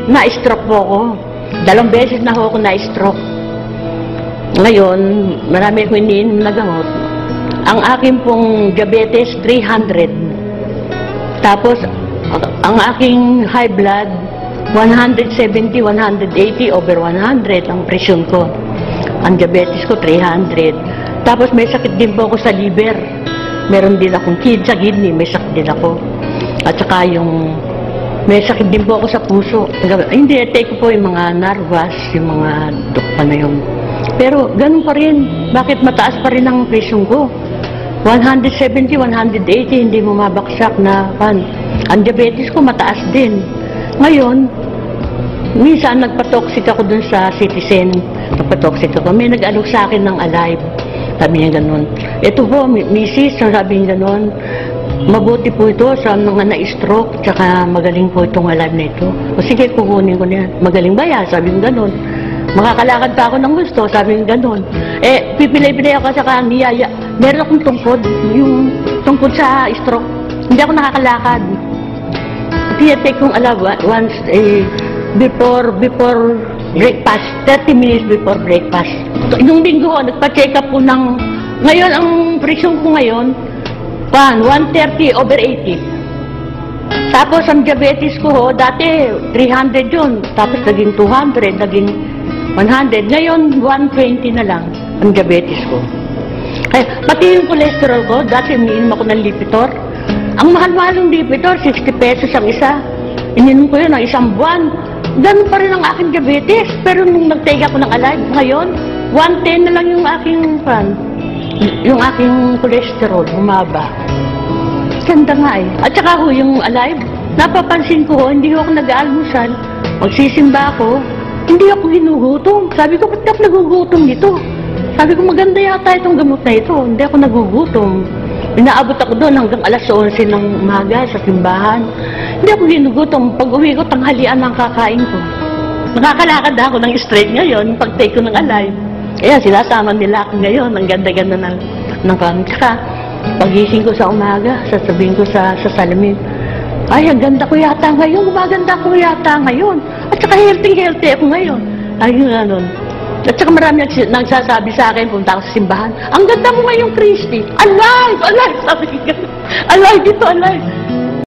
na-stroke po ako. 2 beses na ako na-stroke. Ngayon, marami akong iniinom na gamot. Ang akin pong diabetes, 300. Tapos, ang aking high blood, 170, 180, over 100 ang presyon ko. Ang diabetes ko, 300. Tapos may sakit din po ako sa liver. Meron din akong sa kidney, may sakit din ako. At saka may sakit din po ako sa puso. Hindi, take ko po yung mga narvas, yung mga dukpa na yun. Pero ganun pa rin. Bakit mataas pa rin ang presyon ko? 170, 180, hindi mo mabaksak na pan. Ang diabetes ko mataas din. Ngayon, minsan nagpatoxic ako dun sa Citizen. Nagpatoxic ako. May nag-alok sa akin ng Alive. Sabi niya ganun. Ito po, misis, sabi niya ganun. Mabuti po ito sa mga na-stroke, tsaka magaling po itong Alive na ito. O sige, kukunin ko na yan. Magaling ba yan? Sabi niya ganun. Makakalakad pa ako ng gusto, sabi niya ganun. Pipilay-pilay ako sa niyaya. Meron akong tungkod, yung tungkod sa stroke. Hindi ako nakakalakad. Tinatake kong once before breakfast, 30 minutes before breakfast. Nung linggo ko, nagpa-check up po ng, ngayon ang presyon ko ngayon, 130 over 80. Tapos ang diabetes ko, dati 300 yun. Tapos naging 200, naging 100. Ngayon, 120 na lang ang diabetes ko. Pati yung cholesterol ko, dati umiinom ako ng Lipitor. Ang mahal-mahal ng Lipitor, 60 pesos ang isa. Ininom ko yun ng isang buwan. Ganun pa rin ang aking diabetes. Pero nung nag-take ako ng Alive, ngayon, 110 na lang yung aking cholesterol, humaba. Ganda nga eh. At saka ho, yung Alive, napapansin ko, hindi ako nag-aalmusal. Magsisimba ako, hindi ako ginugutom. Sabi ko, ba't ako nagugutom nito? Sabi ko, maganda yata itong gamot na ito. Hindi ako nagugutom. Inaabot ako doon hanggang alas 11 ng umaga sa simbahan. Hindi ako ginugutom. Pag uwi ko, tanghalian ang kakain ko. Nakakalakad ako ng straight ngayon, pag-take ko ng Alive. Ayan, sinasama nila ako ngayon. Ang ganda-ganda ng kami. Tsaka, pagising ko sa umaga, sasabihin ko sa salamin, ay, ang ganda ko yata ngayon. Gumaganda ko yata ngayon. At saka healthy ako ngayon. Ay, ganun. At saka marami nagsasabi sa akin, punta ako sa simbahan, ang ganda mo ngayon, Christy. Alive! Alive! Sabi ko, alive dito, alive.